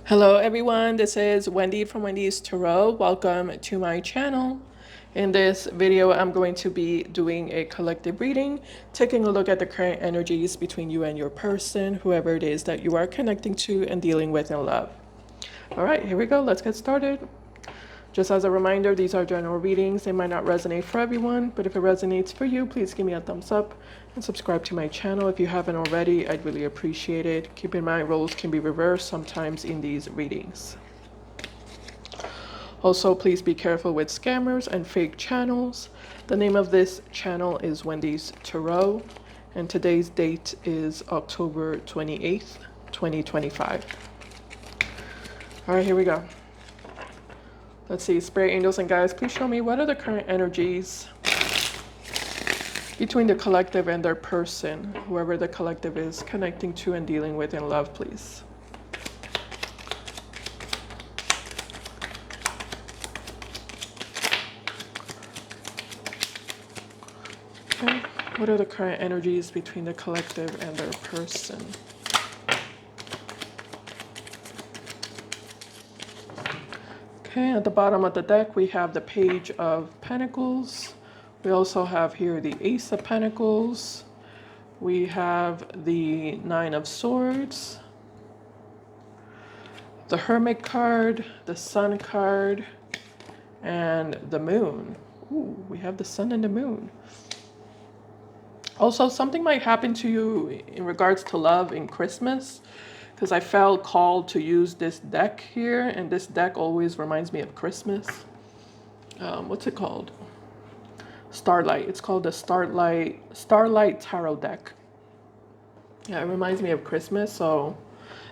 Hello everyone, this is Wendy from Wendys Tarot. Welcome to my channel. In this video, I'm going to be doing a collective reading, taking a look at the current energies between you and your person, whoever it is that you are connecting to and dealing with in love. All right, here we go. Let's get started. Just as a reminder, these are general readings. They might not resonate for everyone, but if it resonates for you, please give me a thumbs up and subscribe to my channel. If you haven't already, I'd really appreciate it. Keep in mind, roles can be reversed sometimes in these readings. Also, please be careful with scammers and fake channels. The name of this channel is Wendys Tarot, and today's date is October 28th, 2025. All right, here we go. Let's see, Spirit Angels and Guides, please show me what are the current energies between the collective and their person, whoever the collective is connecting to and dealing with in love, please. Okay, what are the current energies between the collective and their person? Okay, at the bottom of the deck, we have the Page of Pentacles. We also have here the Ace of Pentacles. We have the Nine of Swords, the Hermit card, the Sun card, and the Moon. Ooh, we have the Sun and the Moon. Also, something might happen to you in regards to love in Christmas, because I felt called to use this deck here, and this deck always reminds me of Christmas. What's it called? Starlight. It's called the Starlight Tarot deck. Yeah, it reminds me of Christmas, so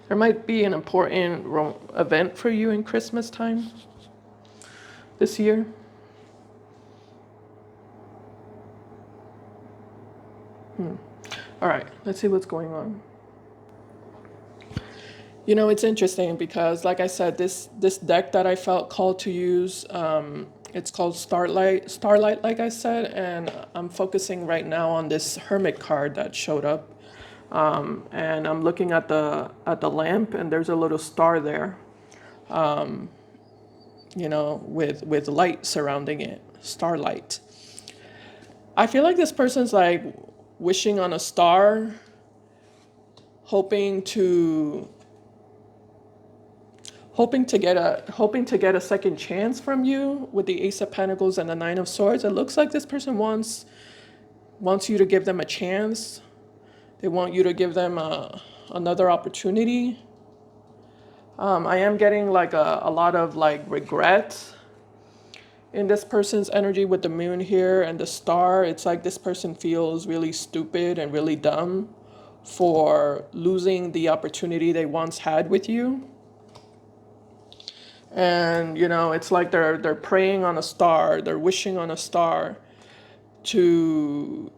there might be an important event for you in Christmas time this year. All right, let's see what's going on. You know, it's interesting because, like I said, this deck that I felt called to use, it's called Starlight, like I said, and I'm focusing right now on this Hermit card that showed up, and I'm looking at the lamp, and there's a little star there, you know, with light surrounding it, starlight. I feel like this person's like wishing on a star, hoping to get a second chance from you with the Ace of Pentacles and the Nine of Swords. It looks like this person wants you to give them a chance. They want you to give them another opportunity. I am getting like a lot of like regret in this person's energy with the Moon here and the star. It's like this person feels really stupid and really dumb for losing the opportunity they once had with you. And you know, it's like they're praying on a star, they're wishing on a star to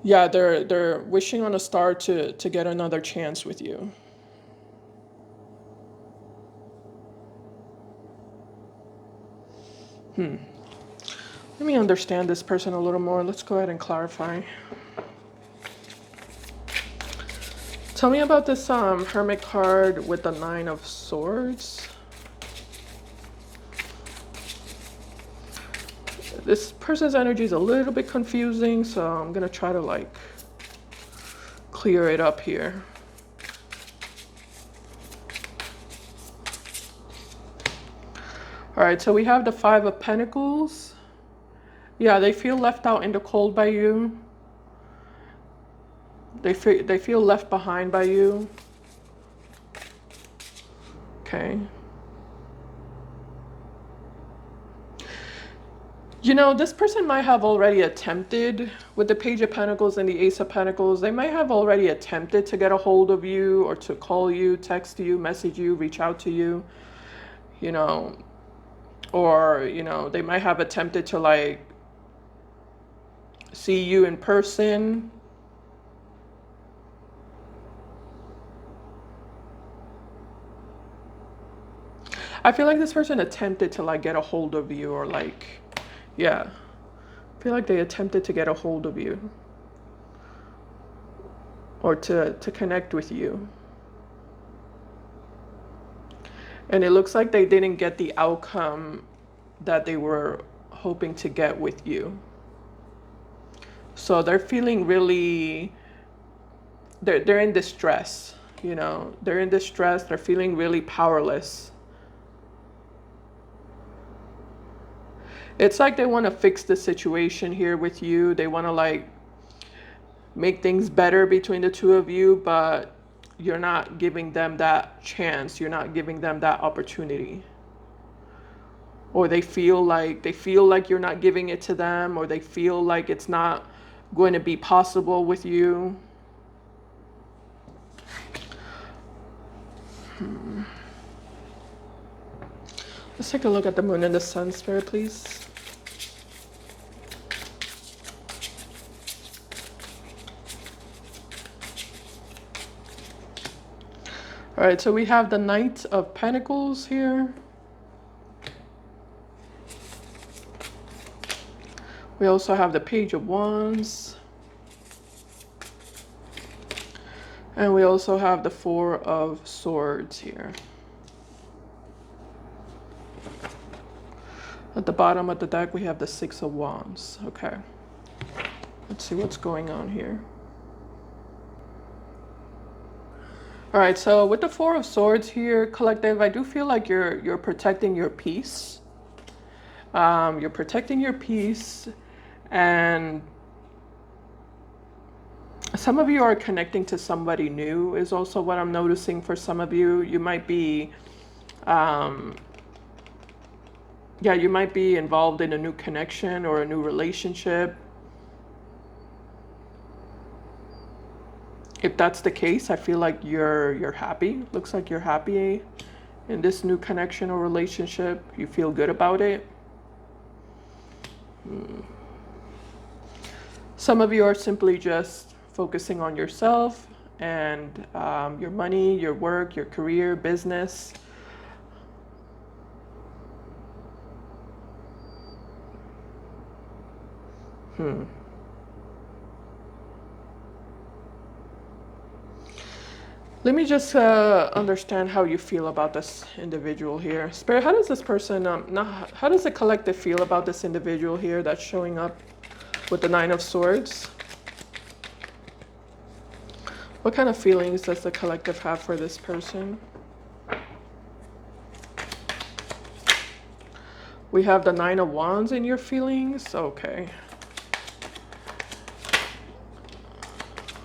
yeah, they're wishing on a star to get another chance with you. Let me understand this person a little more. Let's go ahead and clarify. Tell me about this Hermit card with the Nine of Swords. This person's energy is a little bit confusing, so I'm gonna try to like clear it up here. All right, so we have the Five of Pentacles. Yeah, they feel left out in the cold by you. They feel left behind by you. Okay. You know, this person might have already attempted with the Page of Pentacles and the Ace of Pentacles. They might have already attempted to get a hold of you or to call you, text you, message you, reach out to you, you know, or, you know, they might have attempted to like see you in person. I feel like this person attempted to like get a hold of you or like, yeah. feel like they attempted to get a hold of you or to connect with you. And it looks like they didn't get the outcome that they were hoping to get with you. So they're feeling really, they're in distress, you know. They're in distress, they're feeling really powerless. It's like they want to fix the situation here with you. They want to like make things better between the two of you, but you're not giving them that chance. You're not giving them that opportunity. Or they feel like you're not giving it to them, or they feel like it's not going to be possible with you. Let's take a look at the moon and the sun, Spirit, please. All right, so we have the Knight of Pentacles here. We also have the Page of Wands. And we also have the Four of Swords here. At the bottom of the deck, we have the Six of Wands. Okay. Let's see what's going on here. All right, so with the Four of Swords here, collective, I do feel like you're protecting your peace. You're protecting your peace, and some of you are connecting to somebody new is also what I'm noticing for some of you. You might be, you might be involved in a new connection or a new relationship. If that's the case, I feel like you're happy. Looks like you're happy in this new connection or relationship. You feel good about it. Some of you are simply just focusing on yourself and your money, your work, your career, business. Let me just understand how you feel about this individual here. Spirit, how does this person, how does the collective feel about this individual here that's showing up with the Nine of Swords? What kind of feelings does the collective have for this person? We have the Nine of Wands in your feelings. Okay.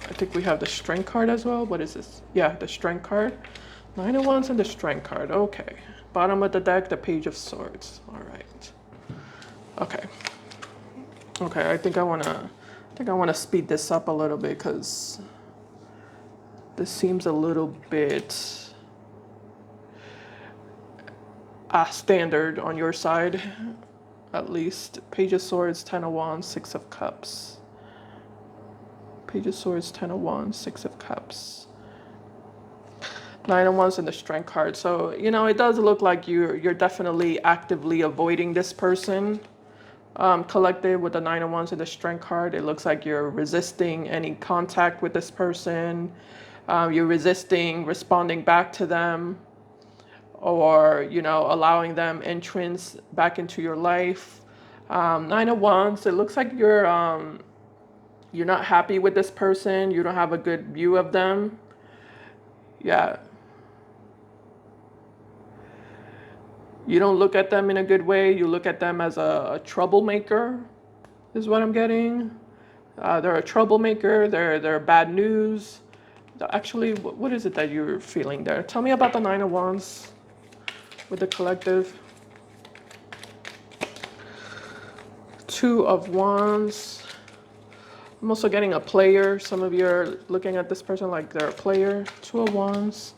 I think we have the Strength card as well. What is this? Yeah, the Strength card. Nine of Wands and the Strength card. Okay. Bottom of the deck, the Page of Swords. All right. Okay. Okay, I think I wanna speed this up a little bit because this seems a little bit standard on your side, at least. Page of Swords, Ten of Wands, Six of Cups. Page of Swords, Ten of Wands, Six of Cups. Nine of Wands and the Strength card. So, you know, it does look like you're definitely actively avoiding this person. Collective with the Nine of Wands and the Strength card. It looks like you're resisting any contact with this person. You're resisting responding back to them, or, you know, allowing them entrance back into your life. Nine of Wands, it looks like you're not happy with this person. You don't have a good view of them. Yeah. You don't look at them in a good way. You look at them as a troublemaker, is what I'm getting. They're a troublemaker. They're bad news. Actually, what is it that you're feeling there? Tell me about the Nine of Wands with the collective. Two of Wands. I'm also getting a player. Some of you are looking at this person like they're a player. Two of Wands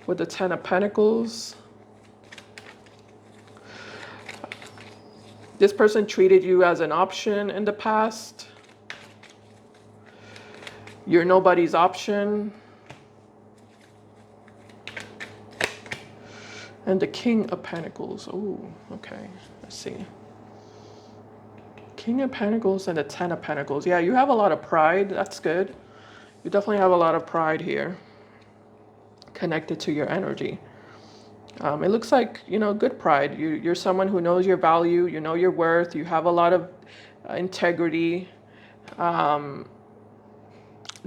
with the Ten of Pentacles. This person treated you as an option in the past. You're nobody's option. And the King of Pentacles. Oh, okay. Let's see. King of Pentacles and the Ten of Pentacles. Yeah, you have a lot of pride. That's good. You definitely have a lot of pride here connected to your energy. It looks like, you know, good pride. You're someone who knows your value, you know your worth, you have a lot of integrity,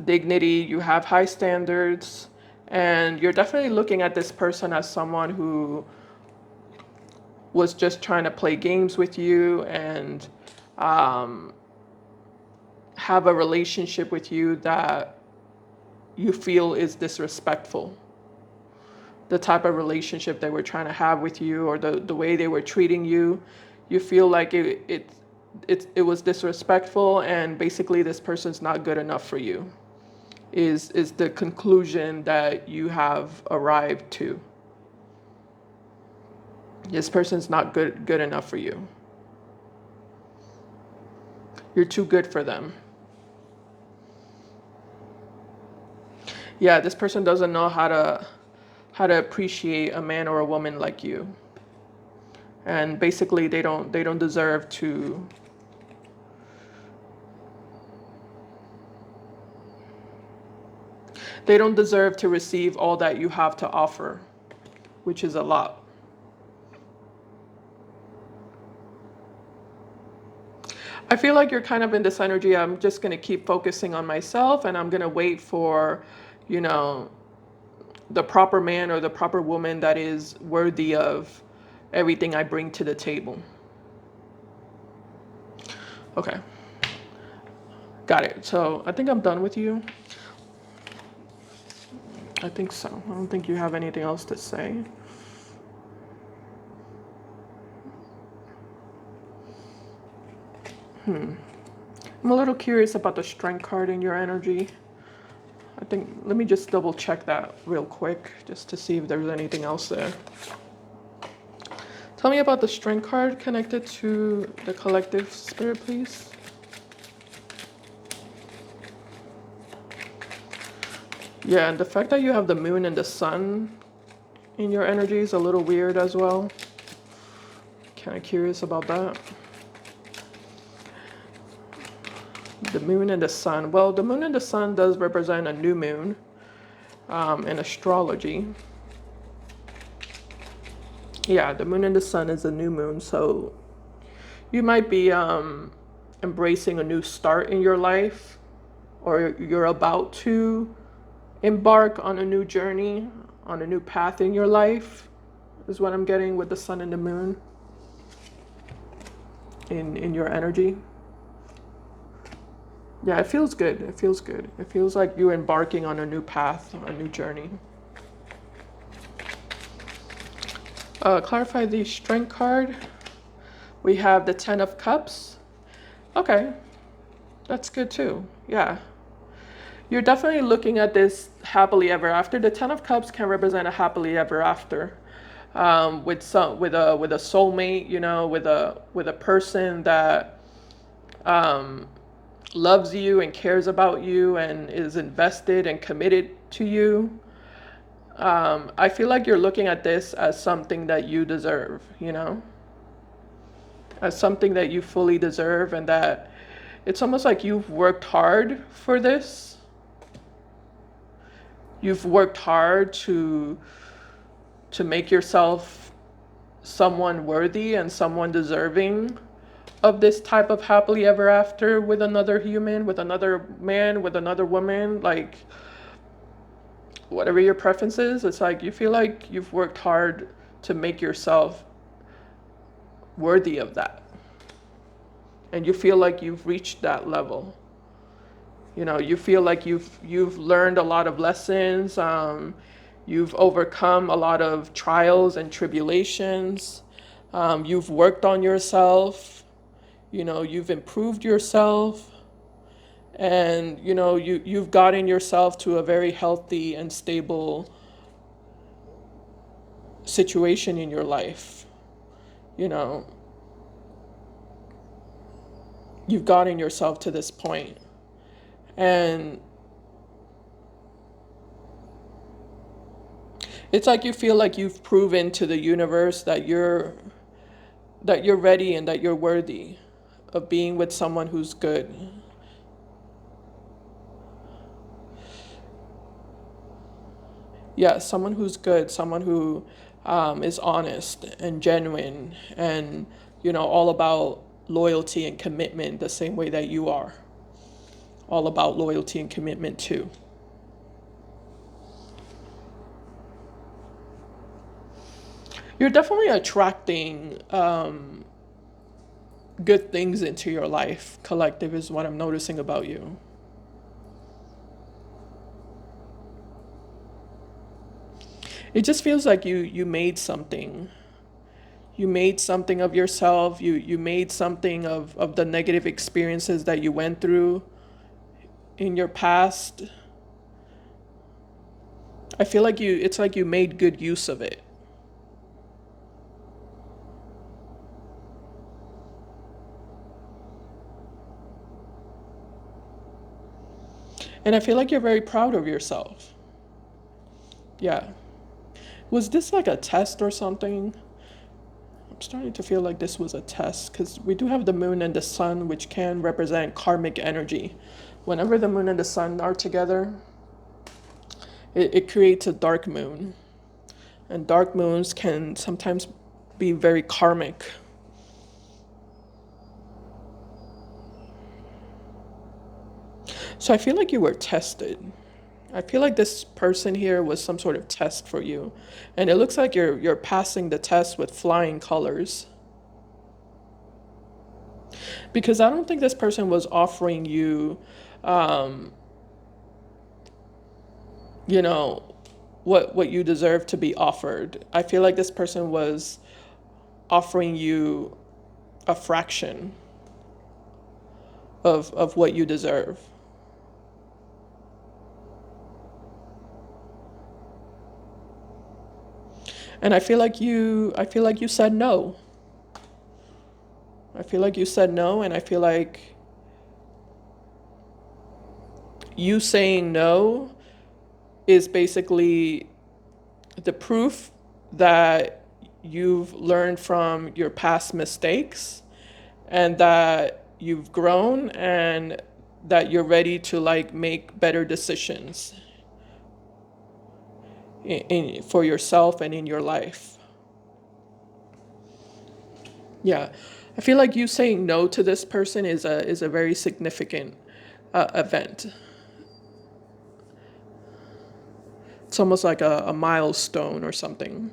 dignity, you have high standards, and you're definitely looking at this person as someone who was just trying to play games with you and have a relationship with you that you feel is disrespectful. The type of relationship they were trying to have with you, or the way they were treating you, you feel like it was disrespectful, and basically this person's not good enough for you, is the conclusion that you have arrived to. This person's not good enough for you. You're too good for them. Yeah, this person doesn't know how to appreciate a man or a woman like you. And basically they don't deserve to receive all that you have to offer, which is a lot. I feel like you're kind of in this energy. I'm just going to keep focusing on myself, and I'm going to wait for, you know, the proper man or the proper woman that is worthy of everything I bring to the table. Okay. Got it. So I think I'm done with you. I think so. I don't think you have anything else to say. I'm a little curious about the Strength card in your energy. I think, let me just double check that real quick, just to see if there's anything else there. Tell me about the Strength card connected to the collective spirit, please. Yeah, and the fact that you have the moon and the sun in your energy is a little weird as well. Kind of curious about that. The moon and the sun. Well, the moon and the sun does represent a new moon in astrology. Yeah, the moon and the sun is a new moon. So you might be embracing a new start in your life, or you're about to embark on a new journey, on a new path in your life, is what I'm getting with the sun and the moon in your energy. Yeah, it feels good. It feels good. It feels like you're embarking on a new path, a new journey. Clarify the Strength card. We have the Ten of Cups. Okay, that's good too. Yeah. You're definitely looking at this happily ever after. The Ten of Cups can represent a happily ever after, with a soulmate, you know, with a person that loves you and cares about you and is invested and committed to you. I feel like you're looking at this as something that you deserve, you know, as something that you fully deserve, and that it's almost like you've worked hard for this. You've worked hard to make yourself someone worthy and someone deserving of this type of happily ever after with another human, with another man, with another woman, like whatever your preference is. It's like you feel like you've worked hard to make yourself worthy of that, and you feel like you've reached that level. You know, you feel like you've learned a lot of lessons. You've overcome a lot of trials and tribulations. You've worked on yourself. You know, you've improved yourself, and you know, you've gotten yourself to a very healthy and stable situation in your life. You know, you've gotten yourself to this point, and it's like you feel like you've proven to the universe that you're ready and that you're worthy being with someone who's good. Yeah, someone who's good, someone who is honest and genuine and, all about loyalty and commitment the same way that you are. All about loyalty and commitment too. You're definitely attracting good things into your life. Collective is what I'm noticing about you. It just feels like you made something. You made something of yourself. You made something of the negative experiences that you went through in your past. I feel like it's like you made good use of it. And I feel like you're very proud of yourself. Yeah. Was this like a test or something? I'm starting to feel like this was a test because we do have the moon and the sun, which can represent karmic energy. Whenever the moon and the sun are together, it creates a dark moon. And dark moons can sometimes be very karmic. So I feel like you were tested. I feel like this person here was some sort of test for you. And it looks like you're passing the test with flying colors. Because I don't think this person was offering you, um, you know, what you deserve to be offered. I feel like this person was offering you a fraction of what you deserve. And I feel like you said no. I feel like you said no, and I feel like you saying no is basically the proof that you've learned from your past mistakes and that you've grown and that you're ready to like make better decisions for yourself and in your life. Yeah. I feel like you saying no to this person is a very significant event. It's almost like a milestone or something.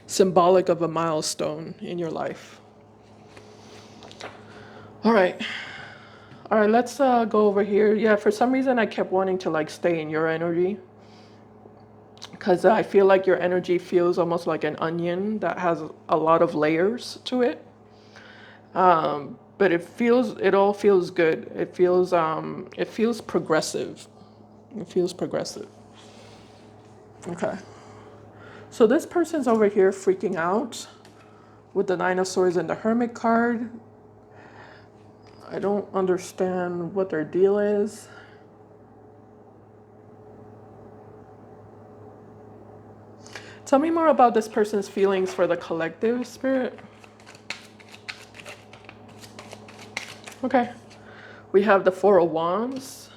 Symbolic of a milestone in your life. All right. All right, let's go over here. Yeah, for some reason I kept wanting to like stay in your energy because I feel like your energy feels almost like an onion that has a lot of layers to it. But it all feels good. It feels progressive. It feels progressive. Okay. So this person's over here freaking out with the Nine of Swords and the Hermit card. I don't understand what their deal is. Tell me more about this person's feelings for the collective, Spirit. Okay. We have the Four of Wands.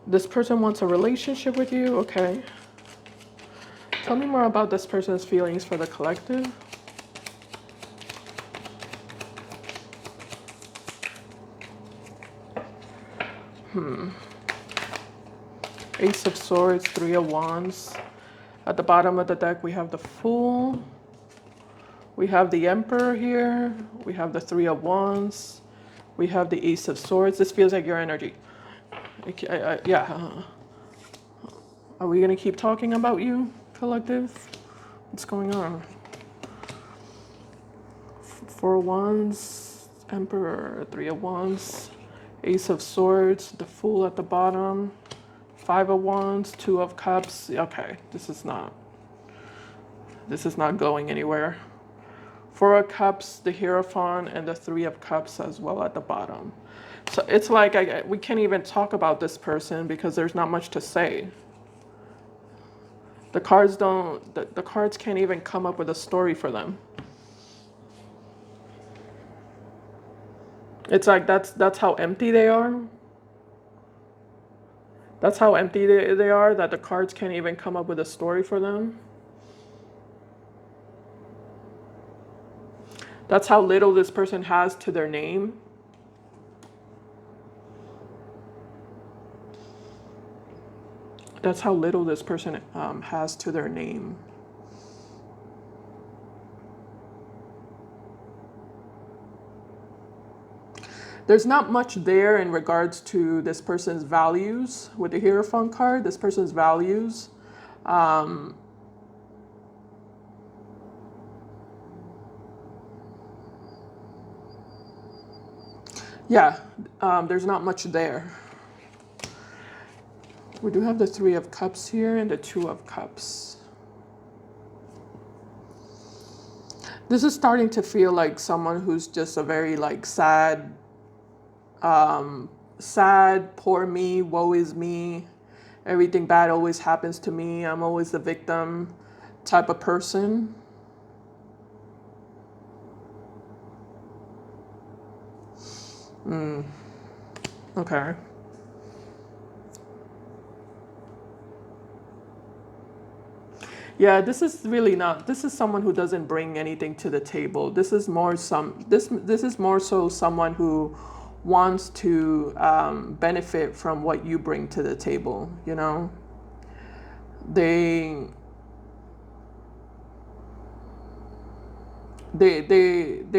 This person wants a relationship with you. Okay. Tell me more about this person's feelings for the collective. Ace of Swords, Three of Wands. At the bottom of the deck, we have the Fool. We have the Emperor here. We have the Three of Wands. We have the Ace of Swords. This feels like your energy. Yeah. Are we going to keep talking about you, collective? What's going on? Four of Wands, Emperor, Three of Wands, Ace of Swords, the Fool at the bottom, Five of Wands, Two of Cups. Okay, this is not going anywhere. Four of Cups, the Hierophant, and the Three of Cups as well at the bottom. So it's like we can't even talk about this person because there's not much to say. The cards don't, the cards can't even come up with a story for them. It's like that's how empty they are. That's how empty they are, that the cards can't even come up with a story for them. That's how little this person has to their name. That's how little this person has to their name. There's not much there in regards to this person's values. With the Hierophant card, this person's values. Yeah, there's not much there. We do have the Three of Cups here and the Two of Cups. This is starting to feel like someone who's just a very like sad, poor me, woe is me, everything bad always happens to me, I'm always the victim type of person. Okay. Yeah, this is really not. This is someone who doesn't bring anything to the table. This is more this is more so someone who wants to benefit from what you bring to the table. You know, they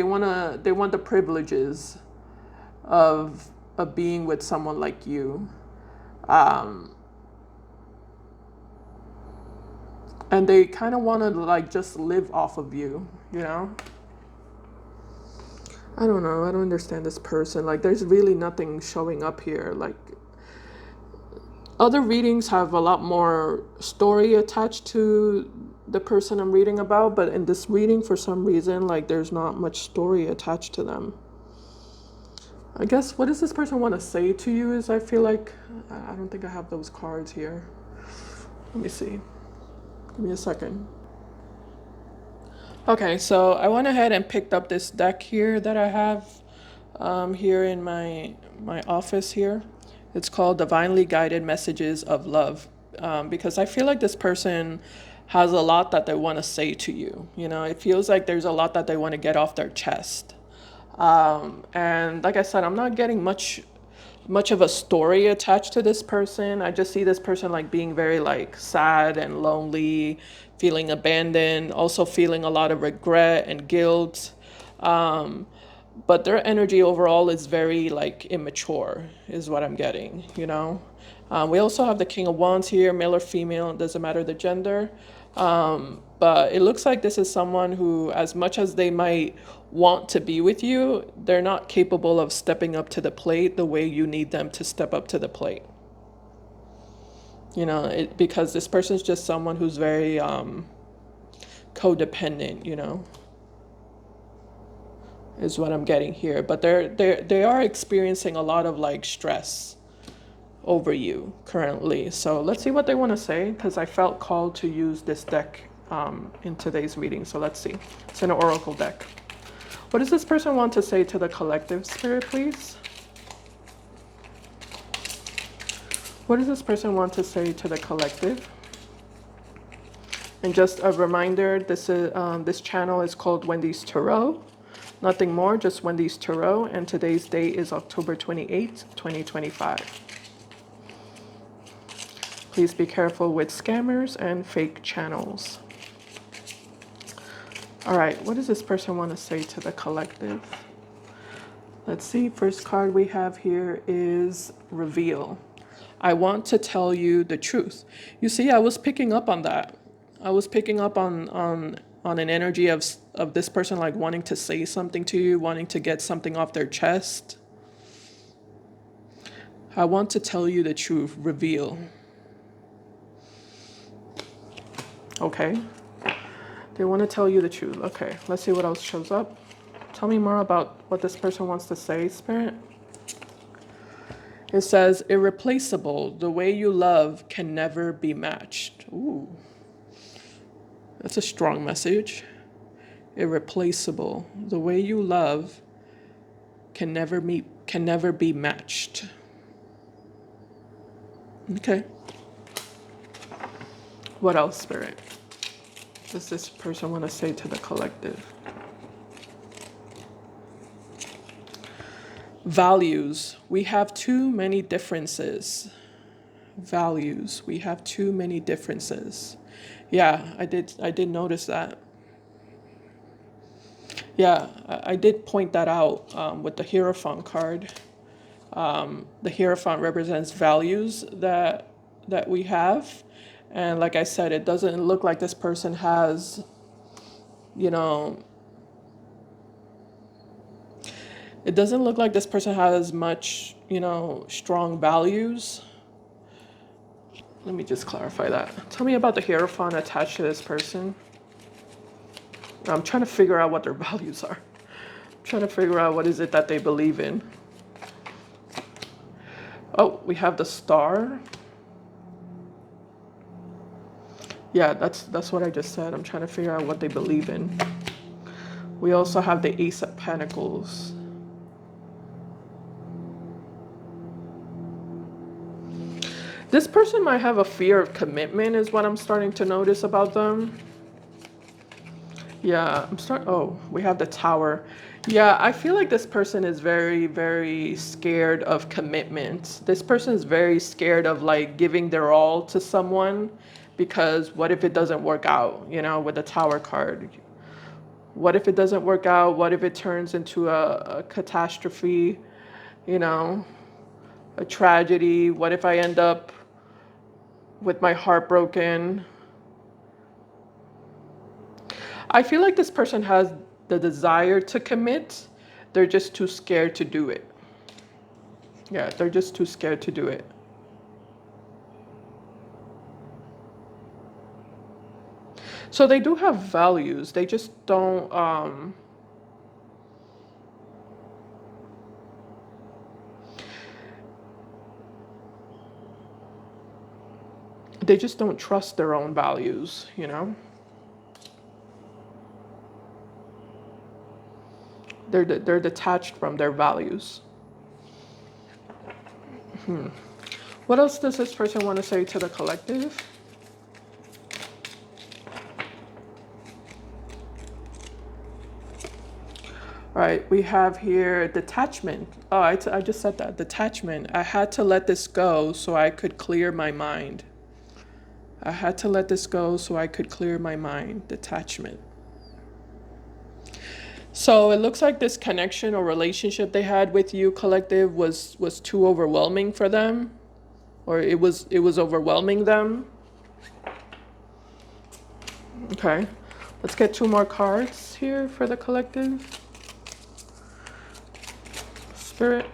want the privileges of being with someone like you. And they kind of want to like just live off of you, you know? I don't know. I don't understand this person. Like, there's really nothing showing up here. Like, other readings have a lot more story attached to the person I'm reading about, but in this reading, for some reason, like, there's not much story attached to them. I guess, what does this person want to say to you is, I feel like, I don't think I have those cards here. Let me see. Give me a second. Okay, so I went ahead and picked up this deck here that I have here in my office here. It's called Divinely Guided Messages of Love, because I feel like this person has a lot that they want to say to you. You know, it feels like there's a lot that they want to get off their chest. And like I said, I'm not getting much of a story attached to this person. I just see this person like being very like sad and lonely, feeling abandoned, also feeling a lot of regret and guilt. But their energy overall is very like immature, is what I'm getting, you know. We also have the King of Wands here, male or female, it doesn't matter the gender. But it looks like this is someone who, as much as they might want to be with you, they're not capable of stepping up to the plate the way you need them to step up to the plate. You know, because this person's just someone who's very codependent, you know, is what I'm getting here. But they are experiencing a lot of like stress over you currently. So let's see what they want to say, because I felt called to use this deck in today's reading. So let's see. It's an oracle deck. What does this person want to say to the collective, Spirit, please? What does this person want to say to the collective? And just a reminder, this channel is called Wendys Tarot. Nothing more, just Wendys Tarot. And today's date is October 28th, 2025. Please be careful with scammers and fake channels. All right, what does this person want to say to the collective? Let's see, first card we have here is Reveal. I want to tell you the truth. You see, I was picking up on that. I was picking up on an energy of this person like wanting to say something to you, wanting to get something off their chest. I want to tell you the truth. Reveal. Okay. They want to tell you the truth. Okay, let's see what else shows up. Tell me more about what this person wants to say, Spirit. It says, irreplaceable. The way you love can never be matched. Ooh. That's a strong message. Irreplaceable. The way you love can never be matched. Okay. What else, Spirit? Does this person want to say to the collective? Values. We have too many differences. Values. We have too many differences. Yeah, I did notice that. Yeah, I did point that out with the Hierophant card. The Hierophant represents values that we have. And like I said, it doesn't look like this person has, you know, it doesn't look like this person has much, strong values. Let me just clarify that. Tell me about the Hierophant attached to this person. I'm trying to figure out what their values are. I'm trying to figure out what is it that they believe in. Oh, we have the Star. Yeah, that's what I just said. I'm trying to figure out what they believe in. We also have the Ace of Pentacles. This person might have a fear of commitment is what I'm starting to notice about them. Yeah, oh, we have the Tower. Yeah, I feel like this person is very, very scared of commitment. This person is very scared of like giving their all to someone, because what if it doesn't work out, with the Tower card? What if it doesn't work out? What if it turns into a catastrophe, a tragedy? What if I end up with my heart broken? I feel like this person has the desire to commit. They're just too scared to do it. Yeah, they're just too scared to do it. So they do have values. They just don't, they just don't trust their own values, They're detached from their values. What else does this person want to say to the collective? All right, we have here detachment. Oh, I just said that. Detachment. I had to let this go so I could clear my mind. I had to let this go so I could clear my mind. Detachment. So it looks like this connection or relationship they had with you, collective, was too overwhelming for them, or it was overwhelming them. Okay, let's get 2 more cards here for the collective. Spirit.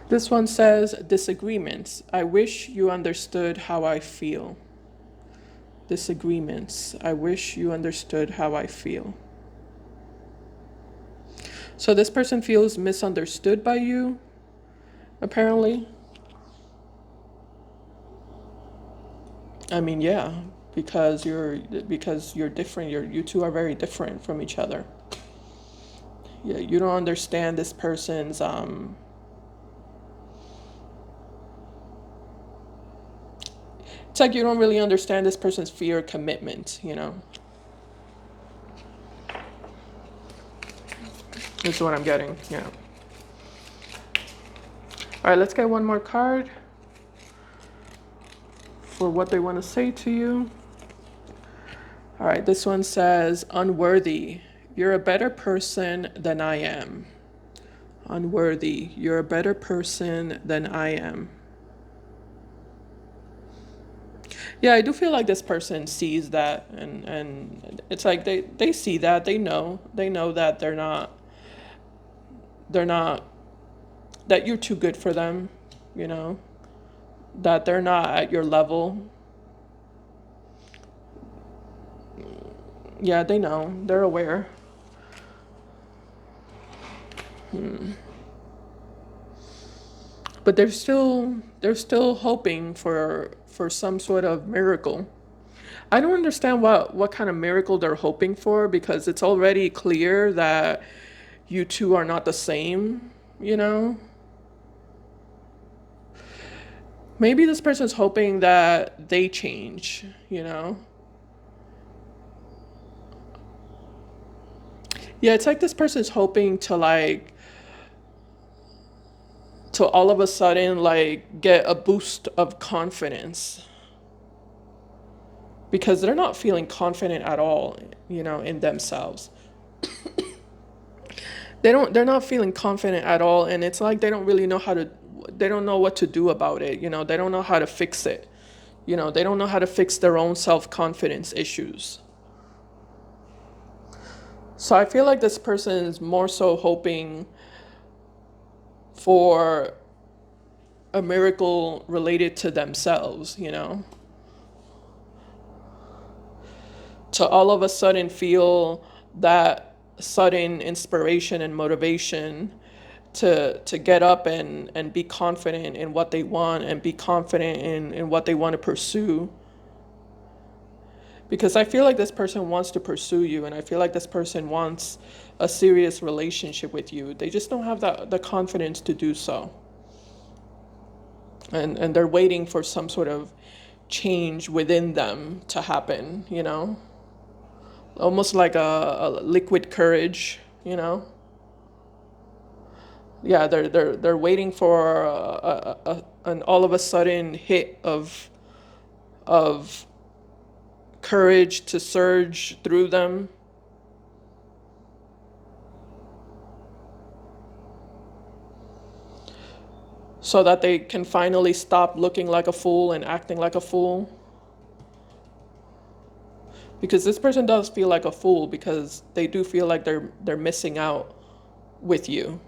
This one says disagreements. I wish you understood how I feel. Disagreements. I wish you understood how I feel. So this person feels misunderstood by you, apparently. I mean, yeah, because you're different. You two are very different from each other. Yeah, you don't understand this person's it's like you don't really understand this person's fear of commitment, That's what I'm getting, yeah. All right, let's get 1 more card for what they want to say to you. All right, this one says, unworthy. You're a better person than I am. Unworthy. You're a better person than I am. Yeah, I do feel like this person sees that, and it's like they see that, they know that they're not that you're too good for them, that they're not at your level. Yeah, they know, they're aware. But they're still hoping for for some sort of miracle. I don't understand what kind of miracle they're hoping for, because it's already clear that you two are not the same, you know? Maybe this person's hoping that they change, you know? Yeah, it's like this person's hoping to to all of a sudden like get a boost of confidence, because they're not feeling confident at all, you know, in themselves. They're not feeling confident at all, and it's like they don't really know how to, they don't know what to do about it, you know, they don't know how to fix it. You know, they don't know how to fix their own self-confidence issues. So I feel like this person is more so hoping for a miracle related to themselves, you know? To all of a sudden feel that sudden inspiration and motivation to get up and be confident in what they want, and be confident in what they want to pursue. Because I feel like this person wants to pursue you, and I feel like this person wants a serious relationship with you. They just don't have the confidence to do so. And they're waiting for some sort of change within them to happen, you know? Almost like a liquid courage, you know? Yeah, they're waiting for an all of a sudden hit of courage to surge through them. So that they can finally stop looking like a fool and acting like a fool. Because this person does feel like a fool, because they do feel like they're missing out with you.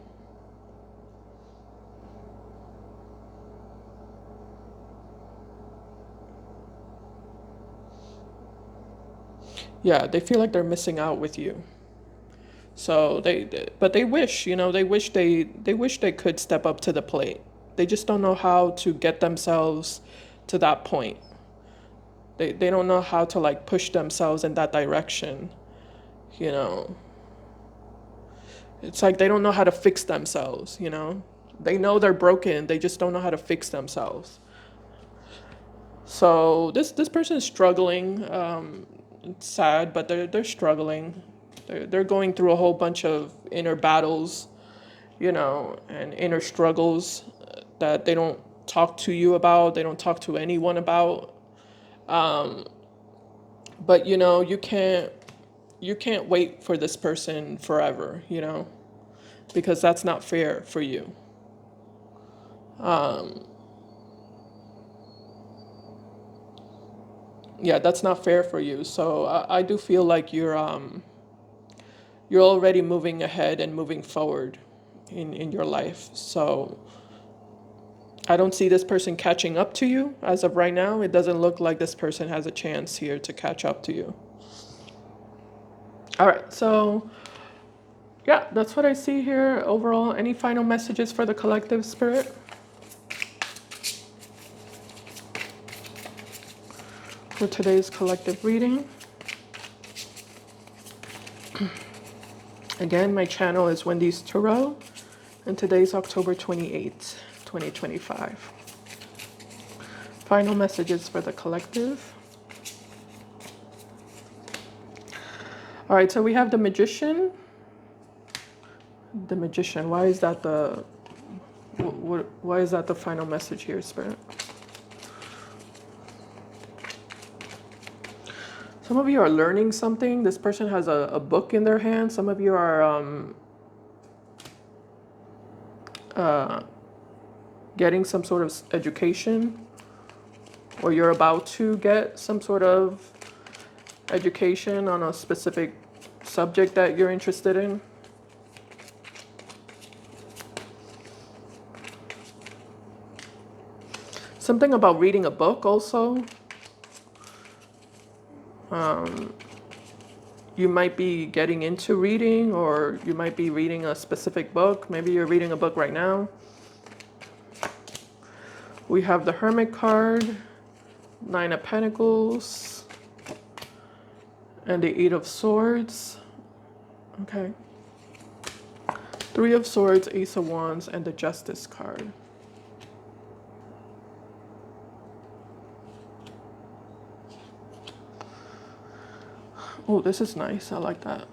Yeah, they feel like they're missing out with you. So but they wish, you know, they wish they could step up to the plate. They just don't know how to get themselves to that point. They don't know how to like push themselves in that direction, you know. It's like they don't know how to fix themselves, you know. They know they're broken, they just don't know how to fix themselves. So this person is struggling. It's sad, but they're struggling. They're going through a whole bunch of inner battles, you know, and inner struggles that they don't talk to you about. They don't talk to anyone about. But you know, you can't wait for this person forever, you know, because that's not fair for you. Yeah, that's not fair for you. So I do feel like you're already moving ahead and moving forward in your life. So I don't see this person catching up to you as of right now. It doesn't look like this person has a chance here to catch up to you. All right, so yeah, that's what I see here overall. Any final messages for the collective, Spirit? For today's collective reading. Again, my channel is Wendys Tarot, and today's October 28th, 2025. Final messages for the collective. All right, so we have the Magician. The Magician, why is that why is that the final message here, Spirit? Some of you are learning something. This person has a book in their hand. Some of you are getting some sort of education, or you're about to get some sort of education on a specific subject that you're interested in. Something about reading a book also. You might be getting into reading, or you might be reading a specific book. Maybe you're reading a book right now. We have the Hermit card, Nine of Pentacles, and the Eight of Swords. Okay. Three of Swords, Ace of Wands, and the Justice card. Oh, this is nice. I like that.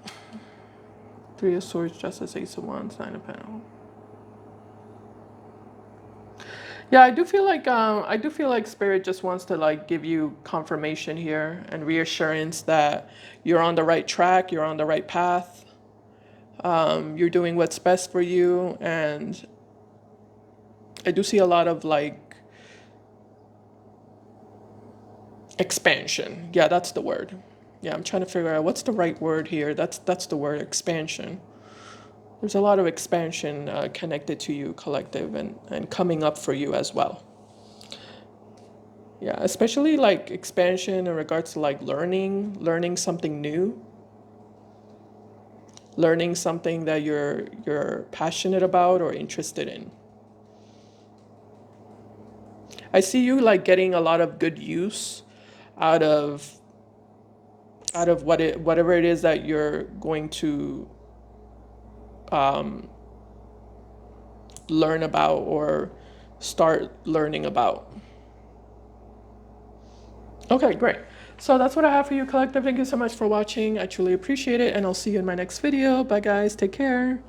Three of Swords, Justice, Ace of Wands, Nine of Pentacles. Yeah, I do feel like Spirit just wants to like give you confirmation here and reassurance that you're on the right track, you're on the right path. You're doing what's best for you, and I do see a lot of like expansion. Yeah, that's the word. Yeah, I'm trying to figure out what's the right word here. That's the word, expansion. There's a lot of expansion connected to you, collective, and coming up for you as well. Yeah, especially like expansion in regards to like learning something new, learning something that you're passionate about or interested in. I see you like getting a lot of good use out of whatever it is that you're going to learn about or start learning about. Okay, great. So that's what I have for you, collective. Thank you so much for watching. I truly appreciate it, and I'll see you in my next video. Bye, guys. Take care.